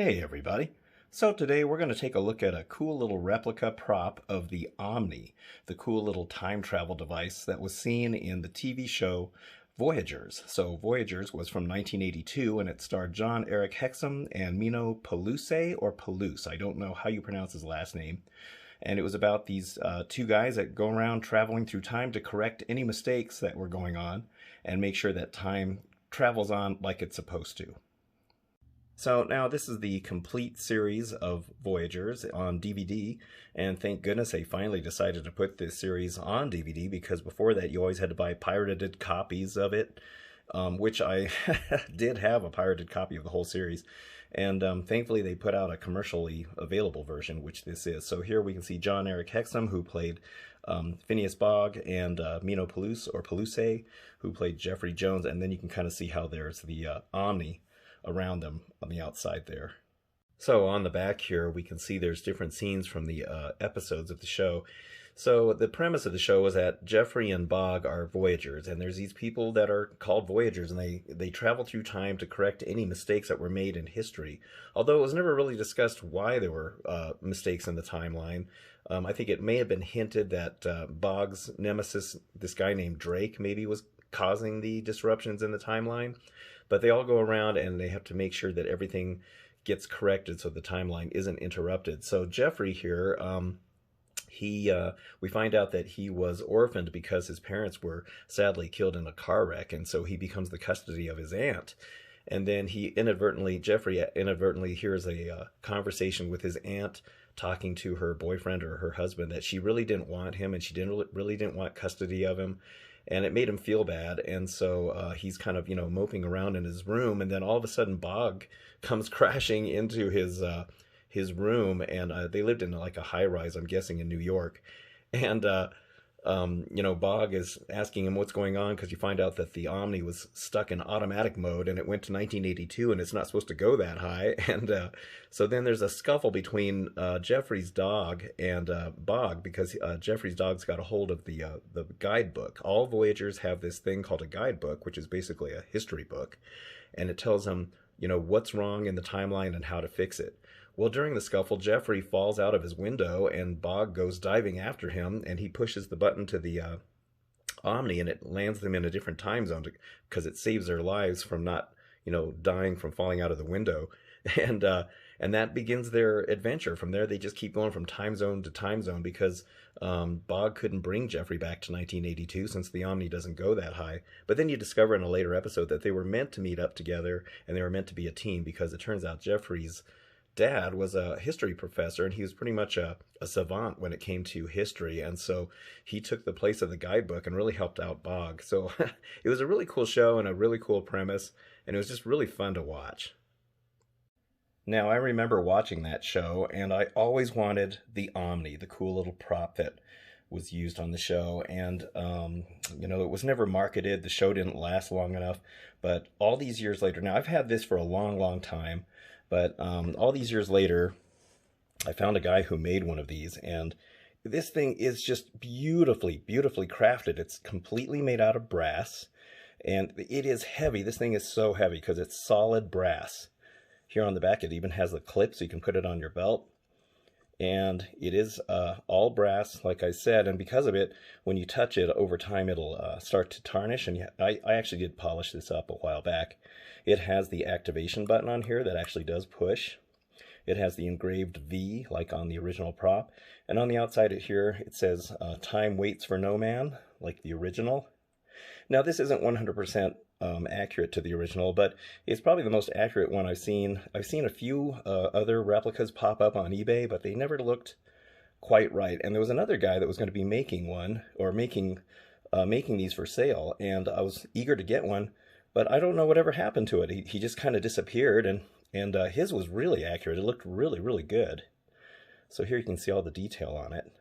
Hey everybody. So today we're going to take a look at a cool little replica prop of the Omni, the cool little time travel device that was seen in the TV show Voyagers. So Voyagers was from 1982 and it starred John Eric Hexum and Mino Peluse or Peluse. I don't know how you pronounce his last name. And it was about these two guys that go around traveling through time to correct any mistakes that were going on and make sure that time travels on like it's supposed to. So now this is the complete series of Voyagers on DVD, and thank goodness they finally decided to put this series on DVD, because before that you always had to buy pirated copies of it, which I did have a pirated copy of the whole series, and thankfully they put out a commercially available version, which this is. So here we can see John Eric Hexum, who played Phineas Bogg, and Mino Peluse, who played Jeffrey Jones, and then you can kind of see how there's the Omni around them on the outside there. So on the back here we can see there's different scenes from the episodes of the show. So the premise of the show is that Jeffrey and Bogg are Voyagers, and there's these people that are called Voyagers, and they travel through time to correct any mistakes that were made in history. Although it was never really discussed why there were mistakes in the timeline. I think it may have been hinted that Bogg's nemesis, this guy named Drake, maybe was causing the disruptions in the timeline. But they all go around and they have to make sure that everything gets corrected so the timeline isn't interrupted. So Jeffrey here, we find out that he was orphaned because his parents were sadly killed in a car wreck, and so he becomes the custody of his aunt. And then Jeffrey inadvertently hears a conversation with his aunt talking to her boyfriend or her husband that she really didn't want him, and she really didn't want custody of him. And it made him feel bad, and so he's kind of, moping around in his room, and then all of a sudden Bogg comes crashing into his room, and they lived in like a high-rise, I'm guessing, in New York, and Bogg is asking him what's going on, because you find out that the Omni was stuck in automatic mode, and it went to 1982, and it's not supposed to go that high, and so then there's a scuffle between Jeffrey's dog and Bogg, because Jeffrey's dog's got a hold of the guidebook. All Voyagers have this thing called a guidebook, which is basically a history book, and it tells them, what's wrong in the timeline and how to fix it. Well, during the scuffle, Jeffrey falls out of his window, and Bogg goes diving after him, and he pushes the button to the Omni, and it lands them in a different time zone because it saves their lives from not, dying from falling out of the window. And that begins their adventure. From there, they just keep going from time zone to time zone because Bogg couldn't bring Jeffrey back to 1982 since the Omni doesn't go that high. But then you discover in a later episode that they were meant to meet up together, and they were meant to be a team, because it turns out Jeffrey's dad was a history professor, and he was pretty much a savant when it came to history, and so he took the place of the guidebook and really helped out Bogg. So it was a really cool show and a really cool premise, and it was just really fun to watch. Now, I remember watching that show, and I always wanted the Omni, the cool little prop that was used on the show, and it was never marketed. The show didn't last long enough, but all these years later, now I've had this for a long time, but all these years later, I found a guy who made one of these, and this thing is just beautifully crafted. It's completely made out of brass, and it is heavy. This thing is so heavy because it's solid brass. Here on the back, it even has the clip so you can put it on your belt. And it is all brass, like I said, and because of it, when you touch it over time, it'll start to tarnish. And I actually did polish this up a while back. It has the activation button on here that actually does push. It has the engraved V, like on the original prop. And on the outside here, it says, time waits for no man, like the original. Now, this isn't 100% accurate to the original, but it's probably the most accurate one I've seen. I've seen a few other replicas pop up on eBay, but they never looked quite right. And there was another guy that was going to be making one, or making these for sale, and I was eager to get one, but I don't know whatever happened to it. He just kind of disappeared, and his was really accurate. It looked really good. So here you can see all the detail on it.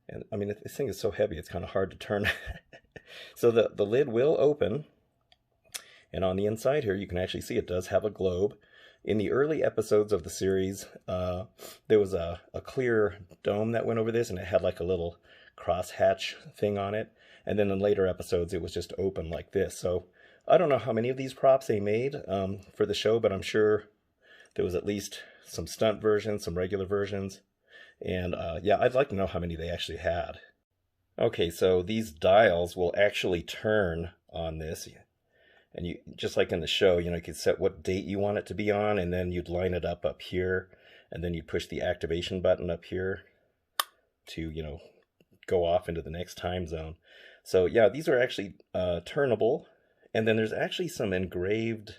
And I mean, this thing is so heavy, it's kind of hard to turn. So the lid will open, and on the inside here, you can actually see it does have a globe. In the early episodes of the series, there was a clear dome that went over this, and it had like a little crosshatch thing on it. And then in later episodes, it was just open like this. So I don't know how many of these props they made for the show, but I'm sure there was at least some stunt versions, some regular versions. And yeah, I'd like to know how many they actually had. Okay, so these dials will actually turn on this. And you, just like in the show, you could set what date you want it to be on, and then you'd line it up here, and then you'd push the activation button up here to, go off into the next time zone. So yeah, these are actually turnable. And then there's actually some engraved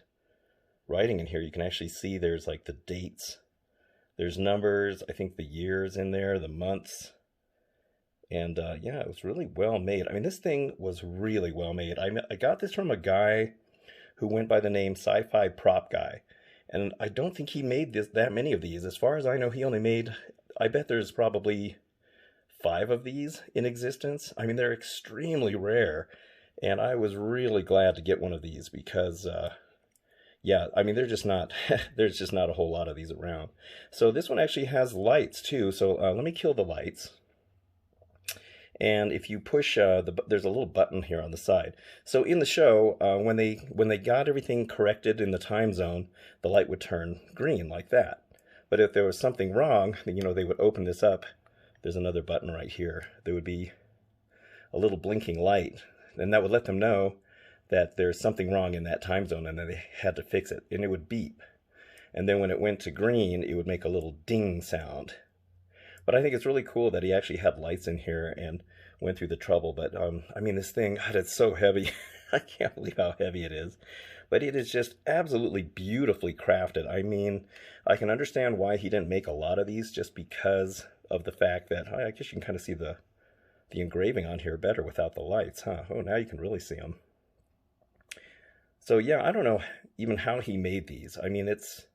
writing in here. You can actually see there's like the dates. There's numbers, I think the years in there, the months. And yeah, it was really well made. I mean, this thing was really well made. I got this from a guy who went by the name Sci-Fi Prop Guy. And I don't think he made that many of these. As far as I know, he only made, I bet there's probably 5 of these in existence. I mean, they're extremely rare. And I was really glad to get one of these because, yeah, I mean, there's just not a whole lot of these around. So this one actually has lights too. So let me kill the lights. And if you push, there's a little button here on the side. So in the show, when they got everything corrected in the time zone, the light would turn green like that. But if there was something wrong, they would open this up. There's another button right here. There would be a little blinking light, and that would let them know that there's something wrong in that time zone and that they had to fix it. And it would beep. And then when it went to green, it would make a little ding sound. But I think it's really cool that he actually had lights in here and went through the trouble. But I mean, this thing, God, it's so heavy. I can't believe how heavy it is. But it is just absolutely beautifully crafted. I mean, I can understand why he didn't make a lot of these, just because of the fact that, I guess you can kind of see the engraving on here better without the lights, huh? Oh, now you can really see them. So yeah, I don't know even how he made these. I mean, it's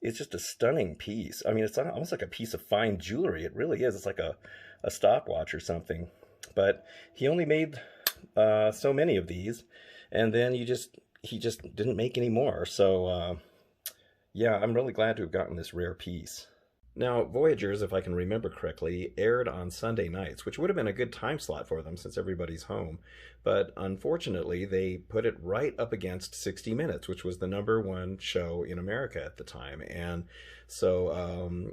just a stunning piece. I mean, it's almost like a piece of fine jewelry. It really is. It's like a stopwatch or something. But he only made so many of these, and then he just didn't make any more. So yeah, I'm really glad to have gotten this rare piece. Now, Voyagers, if I can remember correctly, aired on Sunday nights, which would have been a good time slot for them since everybody's home. But unfortunately, they put it right up against 60 Minutes, which was the #1 show in America at the time. And so,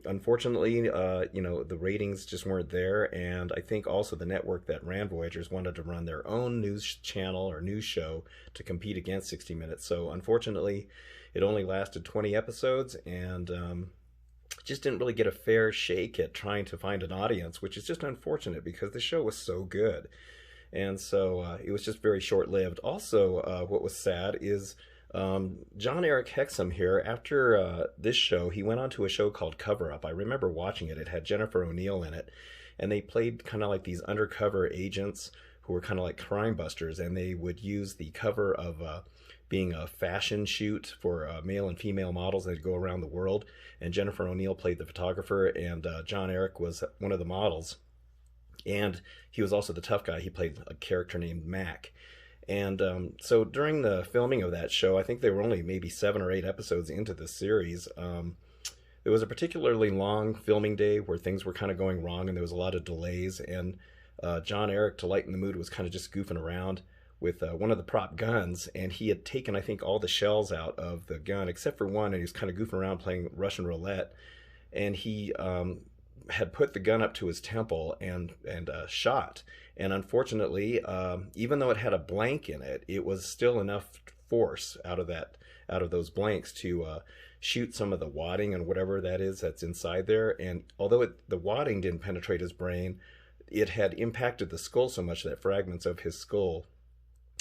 unfortunately, the ratings just weren't there. And I think also the network that ran Voyagers wanted to run their own news channel or news show to compete against 60 Minutes. So, unfortunately, it only lasted 20 episodes, and just didn't really get a fair shake at trying to find an audience, which is just unfortunate because the show was so good. And so it was just very short-lived. Also, what was sad is John Eric Hexum here, after this show, he went on to a show called Cover Up. I remember watching it. It had Jennifer O'Neill in it. And they played kind of like these undercover agents who were kind of like crime busters. And they would use the cover of being a fashion shoot for male and female models. They'd go around the world. And Jennifer O'Neill played the photographer, and John Eric was one of the models. And he was also the tough guy. He played a character named Mac. And so during the filming of that show, I think they were only maybe 7 or 8 episodes into the series. There was a particularly long filming day where things were kind of going wrong, and there was a lot of delays. And John Eric, to lighten the mood, was kind of just goofing around with one of the prop guns, and he had taken, I think, all the shells out of the gun except for one, and he was kind of goofing around playing Russian roulette. And he had put the gun up to his temple and shot. And unfortunately, even though it had a blank in it, it was still enough force out of those blanks to shoot some of the wadding and whatever that is that's inside there. And although the wadding didn't penetrate his brain, it had impacted the skull so much that fragments of his skull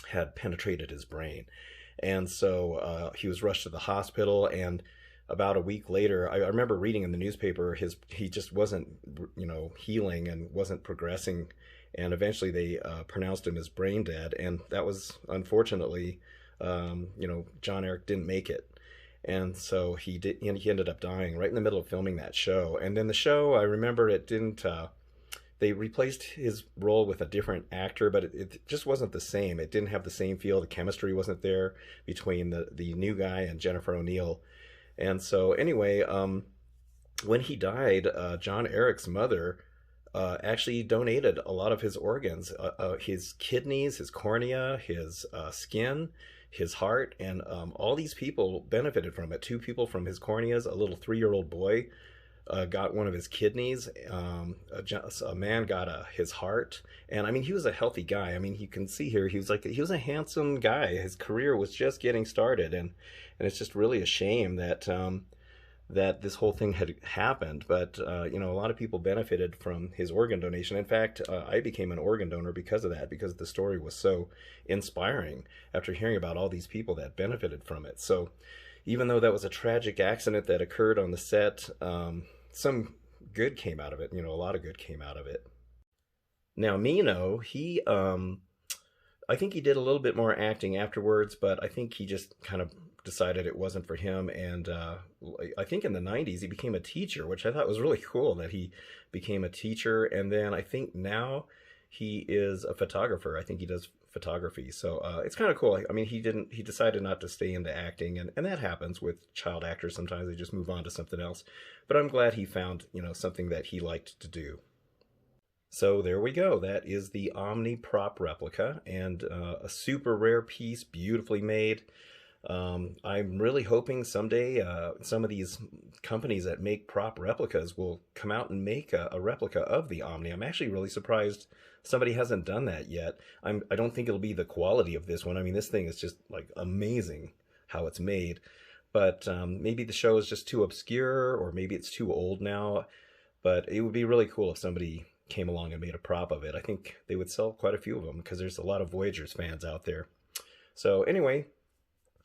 had penetrated his brain. And so he was rushed to the hospital, and about a week later, I remember reading in the newspaper, he just wasn't, healing and wasn't progressing, and eventually they pronounced him as brain dead. And that was, unfortunately, John Eric didn't make it. And so he ended up dying right in the middle of filming that show. And then the show, I remember it didn't, they replaced his role with a different actor, but it just wasn't the same. It didn't have the same feel. The chemistry wasn't there between the new guy and Jennifer O'Neill. And so anyway, when he died, John Eric's mother actually donated a lot of his organs, his kidneys, his cornea, his skin, his heart, and all these people benefited from it. Two people from his corneas, a little 3-year-old boy got one of his kidneys. A man got his heart, and I mean, he was a healthy guy. I mean, you can see here he was a handsome guy. His career was just getting started, and it's just really a shame that that this whole thing had happened. But you know, a lot of people benefited from his organ donation. In fact, I became an organ donor because of that, because the story was so inspiring after hearing about all these people that benefited from it. So even though that was a tragic accident that occurred on the set, some good came out of it. You know, a lot of good came out of it. Now, Mino, I think he did a little bit more acting afterwards, but I think he just kind of decided it wasn't for him. And I think in the 90s he became a teacher, which I thought was really cool that he became a teacher. And then I think now he is a photographer. I think he does photography. So it's kind of cool. I mean, he decided not to stay into acting, and that happens with child actors. Sometimes they just move on to something else. But I'm glad he found, you know, something that he liked to do. So there we go. That is the Omni prop replica, and a super rare piece, beautifully made. I'm really hoping someday some of these companies that make prop replicas will come out and make a replica of the Omni. I'm actually really surprised somebody hasn't done that yet. I don't think it'll be the quality of this one. I mean, this thing is just like amazing how it's made. But maybe the show is just too obscure, or maybe it's too old now. But it would be really cool if somebody came along and made a prop of it. I think they would sell quite a few of them, because there's a lot of Voyagers fans out there. So anyway,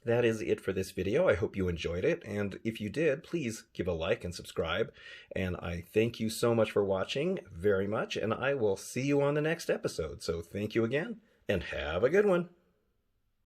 that is it for this video. I hope you enjoyed it, and if you did, please give a like and subscribe. And I thank you so much for watching, very much, and I will see you on the next episode. So thank you again, and have a good one.